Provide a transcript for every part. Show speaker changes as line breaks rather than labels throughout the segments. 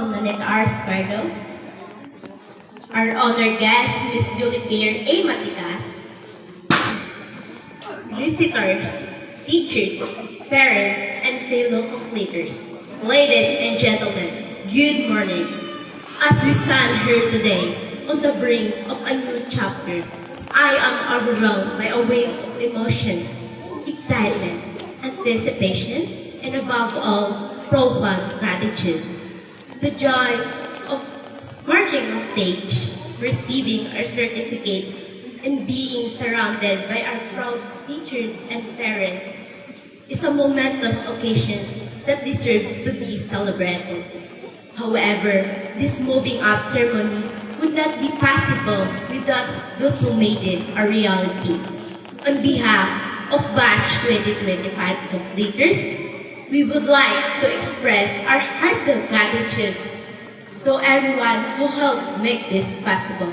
welcome Maneta R. Spardo, our honored guest, Miss Julie Pierre A. Matigas, visitors, teachers, parents, and fellow completers. Ladies and gentlemen, good morning. As we stand here today on the brink of a new chapter, I am overwhelmed by a wave of emotions, excitement, anticipation, and above all, profound gratitude. The joy of marching on stage, receiving our certificates, and being surrounded by our proud teachers and parents is a momentous occasion that deserves to be celebrated. However, this moving up ceremony would not be possible without those who made it a reality. On behalf of Batch 2025 completers, we would like to express our heartfelt gratitude to everyone who helped make this possible.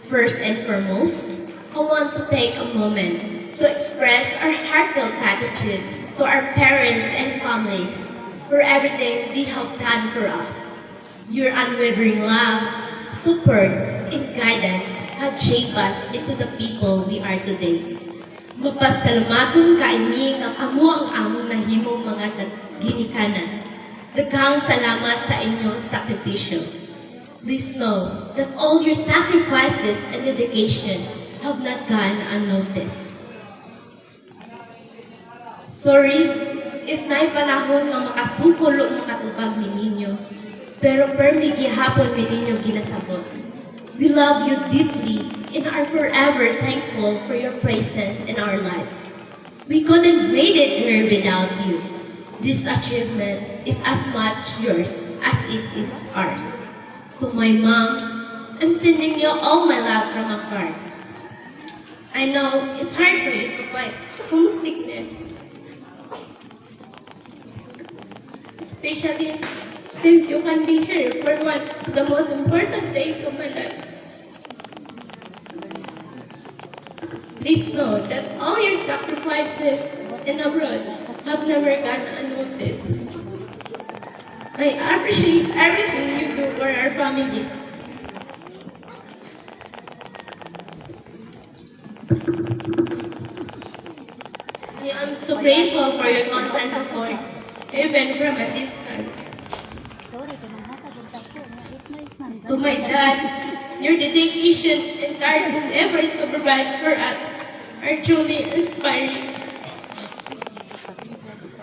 First and foremost, I want to take a moment to express our heartfelt gratitude to our parents and families for everything they have done for us. Your unwavering love, support, and guidance have shaped us into the people we are today. Magpasalamatong kaini nga kamo ang among nahimong mga ginikanan. Daghang salamat sa inyong sakripisyo. Please know that all your sacrifices and dedication have not gone unnoticed. Sorry if naay panahon nga makasukulo mo katubag ni ninyo, pero permi gihapon mi ninyo ginasabot. We love you deeply and are forever thankful for your presence in our lives. We couldn't made it here without you. This achievement is as much yours as it is ours. To my mom, I'm sending you all my love from afar. I know it's hard for you to fight homesickness, especially since you can be here for one of the most important days of my life. Please know that all your sacrifices in abroad have never gone unnoticed. I appreciate everything you do for our family. I am so grateful for your constant support, even from a distance. To my dad, your dedication and tireless effort to provide for us are truly inspiring.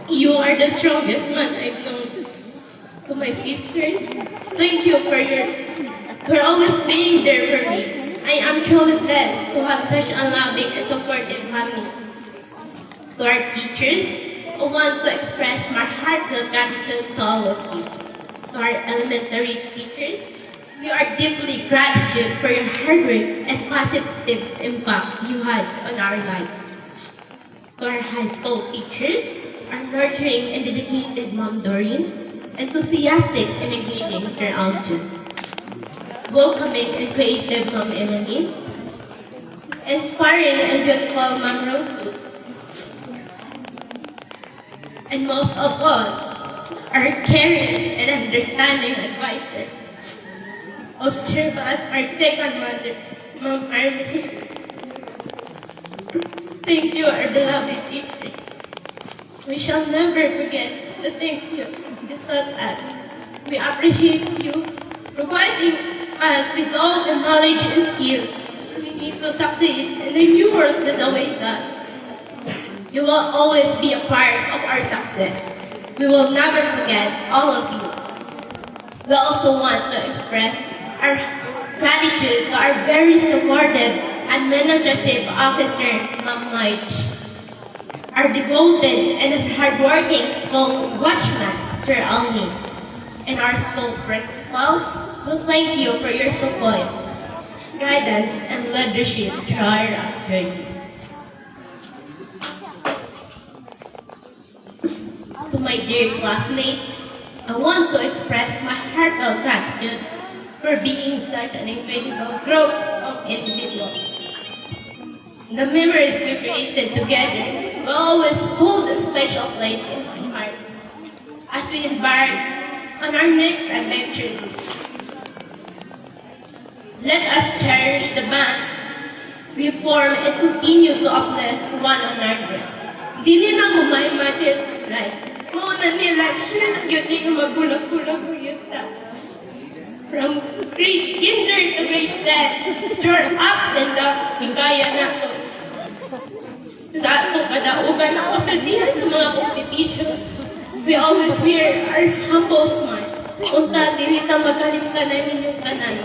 You are the strongest man I've known. To my sisters, thank you for always being there for me. I am truly blessed to have such a loving and supportive family. To our teachers, I want to express my heartfelt gratitude to all of you. To our elementary teachers, we are deeply gratitude for your hard work and positive impact you had on our lives. To our high school teachers, our nurturing and dedicated Mom Doreen, enthusiastic and engaging Mr. Aljun, welcoming and creative Mom Emily, inspiring and beautiful Mom Rosie, and most of all, our caring and understanding advisor, who serve as our second mother, Mom Army. Thank you, our beloved teacher. We shall never forget the things you taught us. We appreciate you providing us with all the knowledge and skills we need to succeed in the new world that awaits us. You will always be a part of our success. We will never forget all of you. We also want to express our gratitude to our very supportive administrative officer, Ma'am March, our devoted and hardworking school watchman, Sir Alni, and our school principal will thank you for your support, guidance, and leadership throughout our journey. To my dear classmates, I want to express my heartfelt gratitude for being such an incredible group of individuals. The memories we created together will always hold a special place in my heart as we embark on our next adventures. Let us cherish the bond we form and continue to uplift one another. Dili na humay matin like, mauna nila siya na yun yung magulang-gulang mo yun sa from grade kinder to grade 10, your ups and downs, higaya na to. Sa atong kadaugan ako kaldihan sa mga competition, we always wear our humble smile. Unta, dirita magaling ka na ninyong tanan.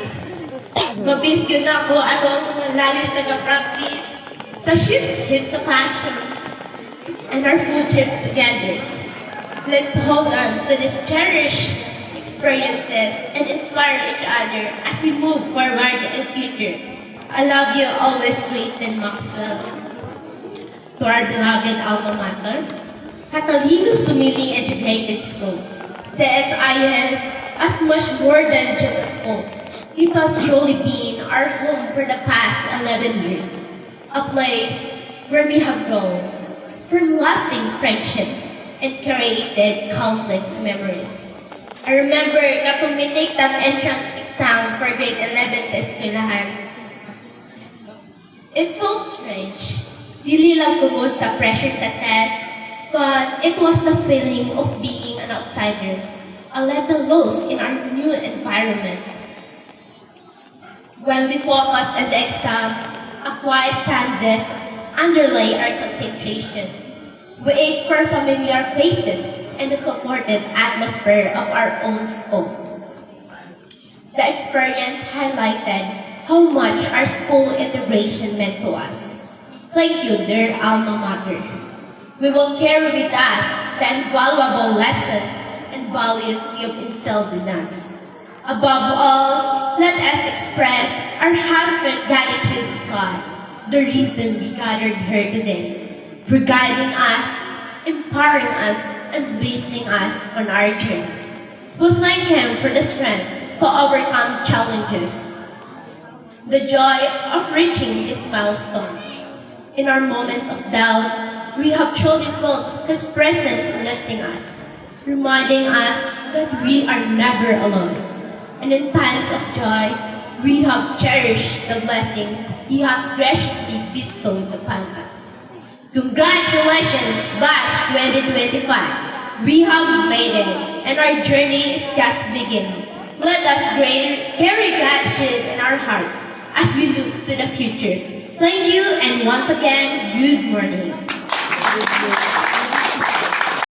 Mabis yun ako, ano ang mga lalis nag-practice sa shifts hits sa classrooms and our food trips together. Let's hold on to these cherished experiences and inspire each other as we move forward in the future. I love you always, Clayton Maxwell. To our beloved alma mater, Catalino Sumili Educated School. CSIS as much more than just a school. It has truly been our home for the past 11 years. A place where we have grown from lasting friendships and created countless memories. I remember kapag we take that entrance exam for grade 11 sa eskwelahan, it felt strange. Dili lang tungod sa pressure sa test, but it was the feeling of being an outsider, a little lost in our new environment. When we focused on the exam, a quiet sadness underlay our concentration. We ate for familiar faces and the supportive atmosphere of our own school. The experience highlighted how much our school integration meant to us. Thank you, dear alma mater. We will carry with us the invaluable lessons and values you've instilled in us. Above all, let us express our heartfelt gratitude to God, the reason we gathered here today, for guiding us, empowering us, and blessing us on our journey. We thank Him for the strength to overcome challenges, the joy of reaching this milestone. In our moments of doubt, we have truly felt His presence lifting us, reminding us that we are never alone. And in times of joy, we have cherished the blessings He has graciously bestowed upon us. Congratulations, Batch 2025! We have made it, and our journey is just beginning. Let us carry gratitude in our hearts as we look to the future. Thank you, and once again, good morning.